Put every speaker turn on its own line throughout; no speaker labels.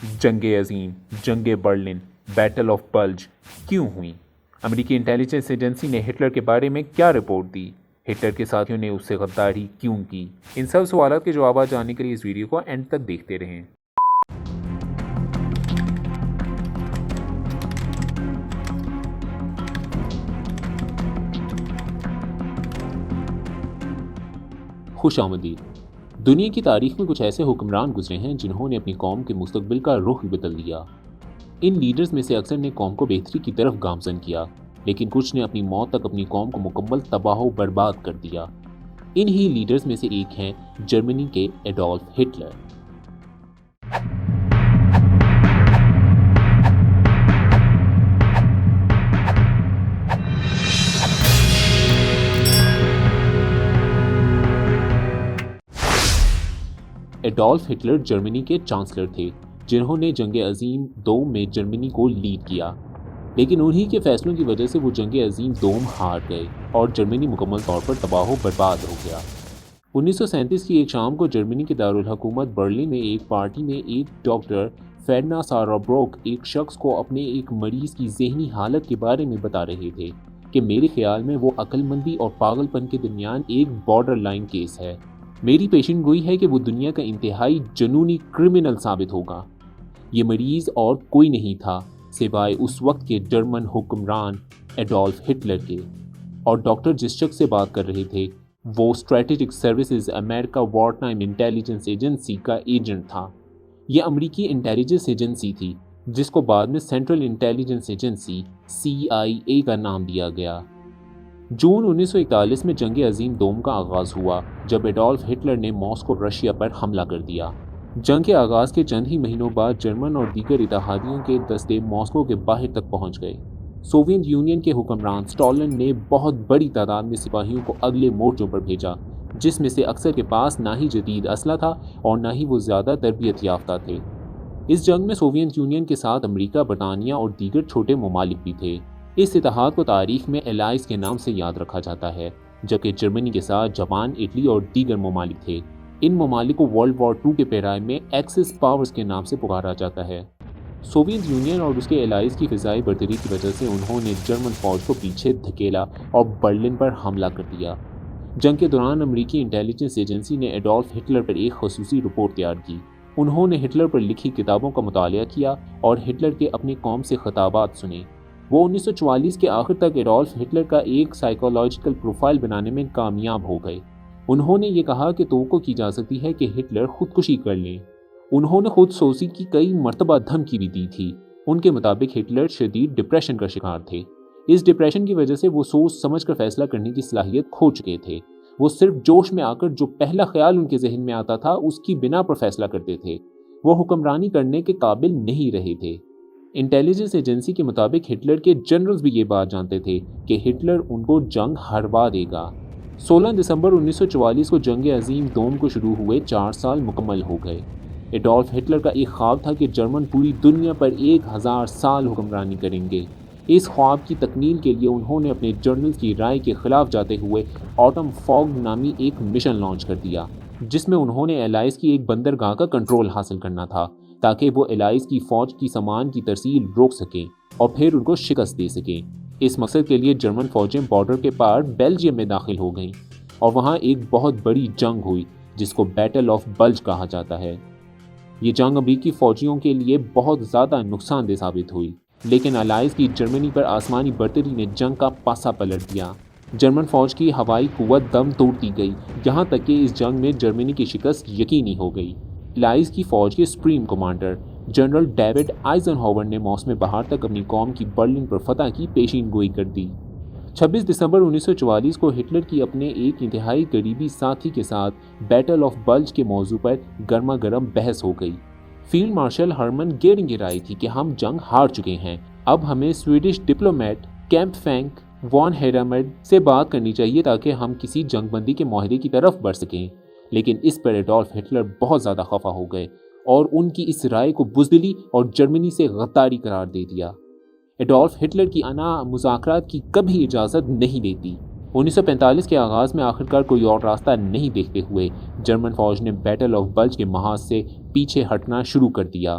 جنگ عظیم، جنگ Berlin, battle of bilge کیوں ہوئی؟ امریکی انٹیلیجنس ایجنسی نے ہٹلر کے بارے میں کیا رپورٹ دی؟ ہٹلر کے ساتھیوں نے اس سے غداری کیوں کی؟ ان سب سوالات کے جوابات جاننے کے لیے اس ویڈیو کو اینڈ تک دیکھتے رہیں۔ خوش آمدید۔ دنیا کی تاریخ میں کچھ ایسے حکمران گزرے ہیں جنہوں نے اپنی قوم کے مستقبل کا رخ بدل دیا۔ ان لیڈرز میں سے اکثر نے قوم کو بہتری کی طرف گامزن کیا، لیکن کچھ نے اپنی موت تک اپنی قوم کو مکمل تباہ و برباد کر دیا۔ انہی لیڈرز میں سے ایک ہیں جرمنی کے ایڈولف ہٹلر۔ ایڈولف ہٹلر جرمنی کے چانسلر تھے جنہوں نے جنگ عظیم دوم میں جرمنی کو لیڈ کیا، لیکن انہی کے فیصلوں کی وجہ سے وہ جنگ عظیم دوم ہار گئے اور جرمنی مکمل طور پر تباہ و برباد ہو گیا۔ 1937 کی ایک شام کو جرمنی کے دارالحکومت برلن میں ایک پارٹی میں ایک ڈاکٹر فیڈنا سارابروک ایک شخص کو اپنے ایک مریض کی ذہنی حالت کے بارے میں بتا رہے تھے کہ میرے خیال میں وہ عقل مندی اور پاگل پن کے درمیان ایک بارڈر لائن کیس ہے۔ میری پیشن گوئی ہے کہ وہ دنیا کا انتہائی جنونی کرمنل ثابت ہوگا۔ یہ مریض اور کوئی نہیں تھا سوائے اس وقت کے جرمن حکمران ایڈولف ہٹلر کے، اور ڈاکٹر جس شخص سے بات کر رہے تھے وہ اسٹریٹجک سروسز امریکہ وار ٹائم انٹیلیجنس ایجنسی کا ایجنٹ تھا۔ یہ امریکی انٹیلیجنس ایجنسی تھی جس کو بعد میں سینٹرل انٹیلیجنس ایجنسی CIA کا نام دیا گیا۔ جون 1941 میں جنگ عظیم دوم کا آغاز ہوا جب ایڈولف ہٹلر نے ماسکو رشیا پر حملہ کر دیا۔ جنگ کے آغاز کے چند ہی مہینوں بعد جرمن اور دیگر اتحادیوں کے دستے ماسکو کے باہر تک پہنچ گئے۔ سوویت یونین کے حکمران اسٹالن نے بہت بڑی تعداد میں سپاہیوں کو اگلے مورچوں پر بھیجا، جس میں سے اکثر کے پاس نہ ہی جدید اسلحہ تھا اور نہ ہی وہ زیادہ تربیت یافتہ تھے۔ اس جنگ میں سوویت یونین کے ساتھ امریکہ، برطانیہ اور دیگر چھوٹے ممالک بھی تھے۔ اس اتحاد کو تاریخ میں الائز کے نام سے یاد رکھا جاتا ہے، جبکہ جرمنی کے ساتھ جاپان، اٹلی اور دیگر ممالک تھے۔ ان ممالک کو ورلڈ وار 2 کے پیرائے میں ایکسس پاورز کے نام سے پکارا جاتا ہے۔ سوویت یونین اور اس کے الائز کی فضائی برتری کی وجہ سے انہوں نے جرمن فوج کو پیچھے دھکیلا اور برلن پر حملہ کر دیا۔ جنگ کے دوران امریکی انٹیلیجنس ایجنسی نے ایڈولف ہٹلر پر ایک خصوصی رپورٹ تیار کی۔ انہوں نے ہٹلر پر لکھی کتابوں کا مطالعہ کیا اور ہٹلر کے اپنی قوم سے خطابات سنے۔ وہ 1944 کے آخر تک ایڈولف ہٹلر کا ایک سائیکولوجیکل پروفائل بنانے میں کامیاب ہو گئے۔ انہوں نے یہ کہا کہ توقع کی جا سکتی ہے کہ ہٹلر خودکشی کر لیں۔ انہوں نے خود سوزی کی کئی مرتبہ دھمکی بھی دی تھی۔ ان کے مطابق ہٹلر شدید ڈپریشن کا شکار تھے۔ اس ڈپریشن کی وجہ سے وہ سوچ سمجھ کر فیصلہ کرنے کی صلاحیت کھو چکے تھے۔ وہ صرف جوش میں آ کر جو پہلا خیال ان کے ذہن میں آتا تھا اس کی بنا پر فیصلہ کرتے تھے۔ وہ حکمرانی کرنے کے قابل نہیں رہے تھے۔ انٹیلیجنس ایجنسی کے مطابق ہٹلر کے جنرلز بھی یہ بات جانتے تھے کہ ہٹلر ان کو جنگ ہروا دے گا۔ 16 دسمبر 1944 کو جنگ عظیم دوم کو شروع ہوئے 4 سال مکمل ہو گئے۔ ایڈولف ہٹلر کا ایک خواب تھا کہ جرمن پوری دنیا پر 1000 سال حکمرانی کریں گے۔ اس خواب کی تکمیل کے لیے انہوں نے اپنے جنرلز کی رائے کے خلاف جاتے ہوئے آٹم فاگ نامی ایک مشن لانچ کر دیا، جس میں انہوں نے الائز کی ایک بندرگاہ کا کنٹرول حاصل کرنا تھا تاکہ وہ الائز کی فوج کی سامان کی ترسیل روک سکیں اور پھر ان کو شکست دے سکیں۔ اس مقصد کے لیے جرمن فوجیں بارڈر کے پار بیلجیم میں داخل ہو گئیں اور وہاں ایک بہت بڑی جنگ ہوئی جس کو بیٹل آف بلج کہا جاتا ہے۔ یہ جنگ امریکی فوجیوں کے لیے بہت زیادہ نقصان دہ ثابت ہوئی، لیکن الائز کی جرمنی پر آسمانی برتری نے جنگ کا پاسا پلٹ دیا۔ جرمن فوج کی ہوائی قوت دم توڑتی گئی، یہاں تک کہ اس جنگ میں جرمنی کی شکست یقینی ہو گئی۔ الائز کی فوج کے سپریم کمانڈر جنرل ڈیوڈ آئزن ہاور نے موسم بہار تک اپنی قوم کی برلن پر فتح کی پیشین گوئی کر دی۔ 26 دسمبر 1944 کو ہٹلر کی اپنے ایک انتہائی قریبی ساتھی کے ساتھ بیٹل آف بلج کے موضوع پر گرما گرم بحث ہو گئی۔ فیلڈ مارشل ہرمن گیرنگ کی رائے تھی کہ ہم جنگ ہار چکے ہیں، اب ہمیں سویڈش ڈپلومیٹ کیمپ فینک وان ہیرمڈ سے بات کرنی چاہیے تاکہ ہم کسی جنگ بندی کے معاہدے کی طرف بڑھ سکیں۔ لیکن اس پر ایڈولف ہٹلر بہت زیادہ خفا ہو گئے اور ان کی اس رائے کو بزدلی اور جرمنی سے غداری قرار دے دیا۔ ایڈولف ہٹلر کی انا مذاکرات کی کبھی اجازت نہیں دیتی۔ 1945 کے آغاز میں آخرکار کوئی اور راستہ نہیں دیکھتے ہوئے جرمن فوج نے بیٹل آف بلج کے محاذ سے پیچھے ہٹنا شروع کر دیا۔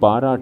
12